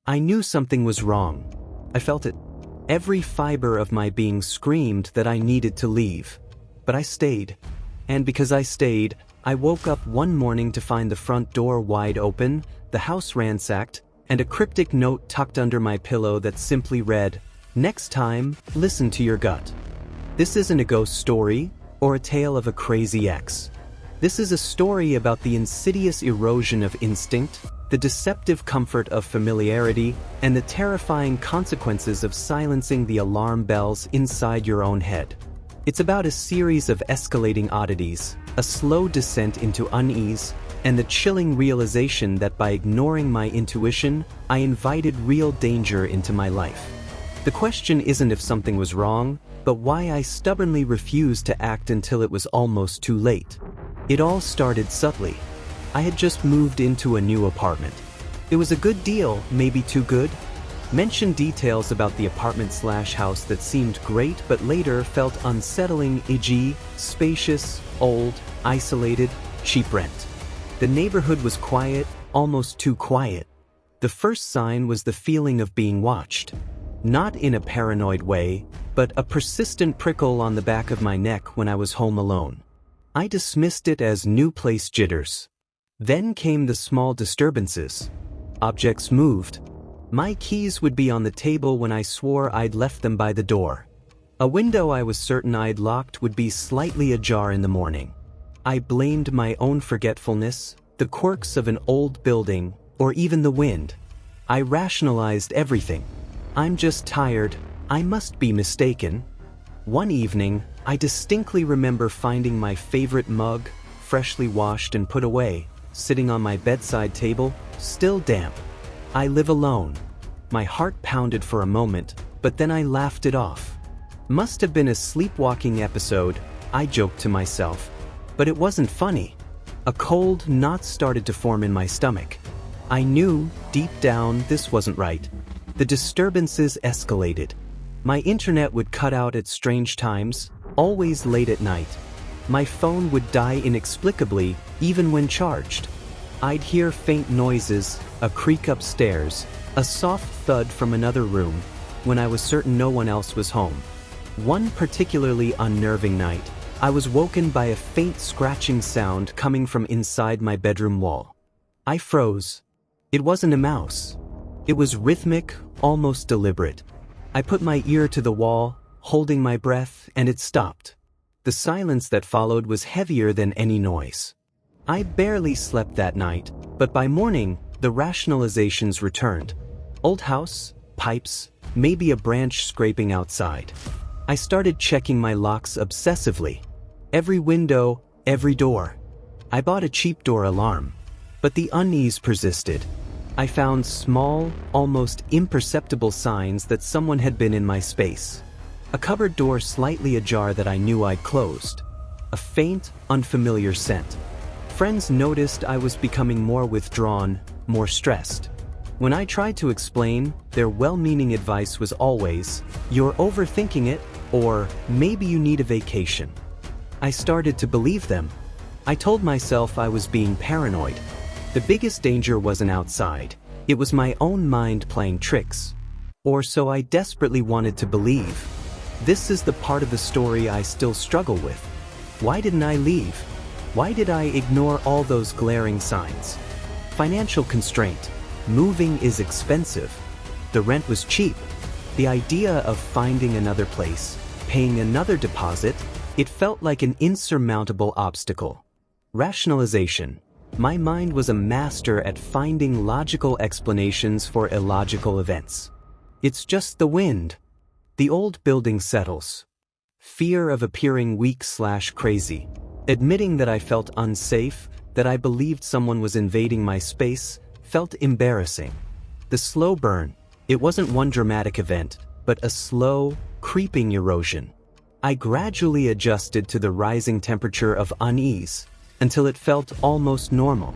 I knew something was wrong. I felt it. Every fiber of my being screamed that I needed to leave. But I stayed. And because I stayed, I woke up one morning to find the front door wide open, the house ransacked, and a cryptic note tucked under my pillow that simply read, "Next time, listen to your gut." This isn't a ghost story, or a tale of a crazy ex. This is a story about the insidious erosion of instinct, the deceptive comfort of familiarity, and the terrifying consequences of silencing the alarm bells inside your own head. It's about a series of escalating oddities, a slow descent into unease, and the chilling realization that by ignoring my intuition, I invited real danger into my life. The question isn't if something was wrong, but why I stubbornly refused to act until it was almost too late. It all started subtly. I had just moved into a new apartment. It was a good deal, maybe too good. Mentioned details about the apartment/house that seemed great but later felt unsettling, e.g., spacious, old, isolated, cheap rent. The neighborhood was quiet, almost too quiet. The first sign was the feeling of being watched. Not in a paranoid way, but a persistent prickle on the back of my neck when I was home alone. I dismissed it as new place jitters. Then came the small disturbances. Objects moved. My keys would be on the table when I swore I'd left them by the door. A window I was certain I'd locked would be slightly ajar in the morning. I blamed my own forgetfulness, the quirks of an old building, or even the wind. I rationalized everything. I'm just tired, I must be mistaken. One evening, I distinctly remember finding my favorite mug, freshly washed and put away, sitting on my bedside table, still damp. I live alone. My heart pounded for a moment, but then I laughed it off. Must have been a sleepwalking episode, I joked to myself. But it wasn't funny. A cold knot started to form in my stomach. I knew, deep down, this wasn't right. The disturbances escalated. My internet would cut out at strange times, always late at night. My phone would die inexplicably, even when charged. I'd hear faint noises, a creak upstairs, a soft thud from another room, when I was certain no one else was home. One particularly unnerving night, I was woken by a faint scratching sound coming from inside my bedroom wall. I froze. It wasn't a mouse. It was rhythmic, almost deliberate. I put my ear to the wall, holding my breath, and it stopped. The silence that followed was heavier than any noise. I barely slept that night, but by morning, the rationalizations returned. Old house, pipes, maybe a branch scraping outside. I started checking my locks obsessively. Every window, every door. I bought a cheap door alarm. But the unease persisted. I found small, almost imperceptible signs that someone had been in my space. A cupboard door slightly ajar that I knew I'd closed. A faint, unfamiliar scent. Friends noticed I was becoming more withdrawn, more stressed. When I tried to explain, their well-meaning advice was always, "You're overthinking it," or "Maybe you need a vacation." I started to believe them. I told myself I was being paranoid. The biggest danger wasn't outside. It was my own mind playing tricks. Or so I desperately wanted to believe. This is the part of the story I still struggle with. Why didn't I leave? Why did I ignore all those glaring signs? Financial constraint. Moving is expensive. The rent was cheap. The idea of finding another place, paying another deposit, it felt like an insurmountable obstacle. Rationalization. My mind was a master at finding logical explanations for illogical events. It's just the wind. The old building settles. Fear of appearing weak/crazy. Admitting that I felt unsafe, that I believed someone was invading my space, felt embarrassing. The slow burn. It wasn't one dramatic event, but a slow, creeping erosion. I gradually adjusted to the rising temperature of unease, until it felt almost normal.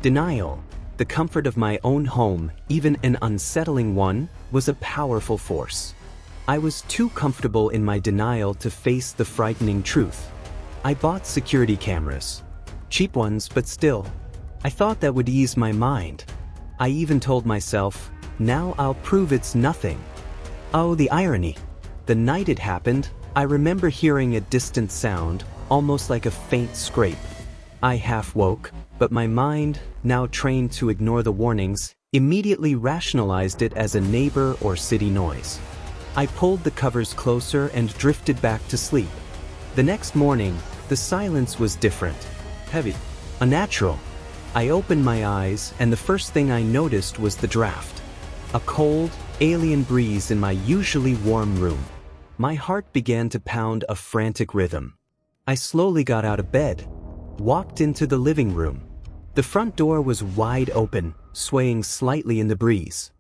Denial. The comfort of my own home, even an unsettling one, was a powerful force. I was too comfortable in my denial to face the frightening truth. I bought security cameras. Cheap ones, but still. I thought that would ease my mind. I even told myself, Now I'll prove it's nothing. Oh, the irony. The night it happened, I remember hearing a distant sound, almost like a faint scrape. I half woke, but my mind, now trained to ignore the warnings, immediately rationalized it as a neighbor or city noise. I pulled the covers closer and drifted back to sleep. The next morning, the silence was different. Heavy. Unnatural. I opened my eyes, and the first thing I noticed was the draft. A cold, alien breeze in my usually warm room. My heart began to pound a frantic rhythm. I slowly got out of bed, walked into the living room. The front door was wide open, swaying slightly in the breeze.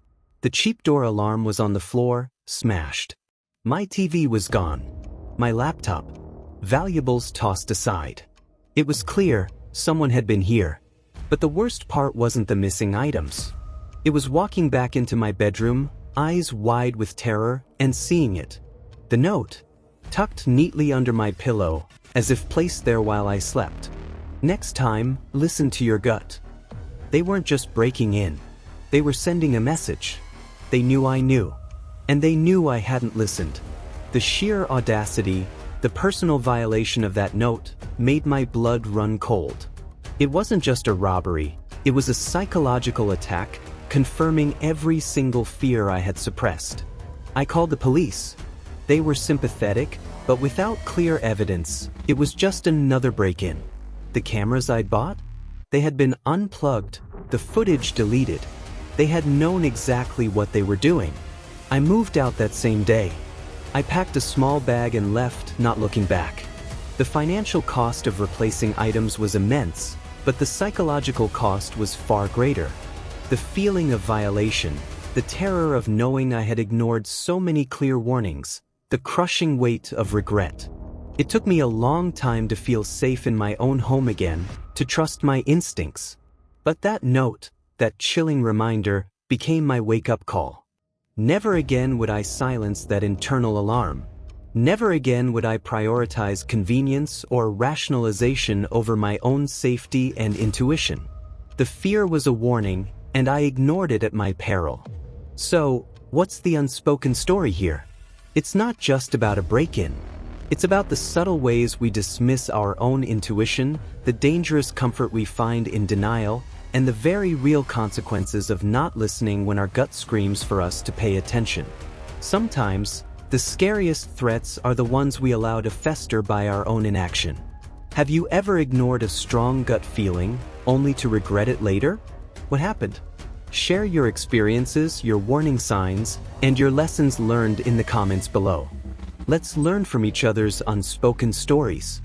The cheap door alarm was on the floor, smashed. My TV was gone. My laptop. Valuables tossed aside. It was clear someone had been here. But the worst part wasn't the missing items. It was walking back into my bedroom, eyes wide with terror, and seeing it. The note, tucked neatly under my pillow, as if placed there while I slept. Next time, listen to your gut. They weren't just breaking in. They were sending a message. They knew I knew. And they knew I hadn't listened. The sheer audacity, the personal violation of that note, made my blood run cold. It wasn't just a robbery, it was a psychological attack, confirming every single fear I had suppressed. I called the police. They were sympathetic, but without clear evidence, it was just another break-in. The cameras I'd bought? They had been unplugged, the footage deleted. They had known exactly what they were doing. I moved out that same day. I packed a small bag and left, not looking back. The financial cost of replacing items was immense, but the psychological cost was far greater. The feeling of violation, the terror of knowing I had ignored so many clear warnings, the crushing weight of regret. It took me a long time to feel safe in my own home again, to trust my instincts. But that note, that chilling reminder, became my wake-up call. Never again would I silence that internal alarm. Never again would I prioritize convenience or rationalization over my own safety and intuition. The fear was a warning, and I ignored it at my peril. So, what's the unspoken story here? It's not just about a break-in. It's about the subtle ways we dismiss our own intuition, the dangerous comfort we find in denial, and the very real consequences of not listening when our gut screams for us to pay attention. Sometimes, the scariest threats are the ones we allow to fester by our own inaction. Have you ever ignored a strong gut feeling, only to regret it later? What happened? Share your experiences, your warning signs, and your lessons learned in the comments below. Let's learn from each other's unspoken stories.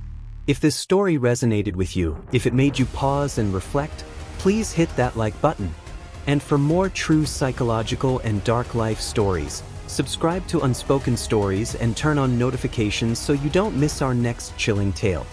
If this story resonated with you, if it made you pause and reflect, please hit that like button. And for more true psychological and dark life stories, subscribe to Unspoken Stories and turn on notifications so you don't miss our next chilling tale.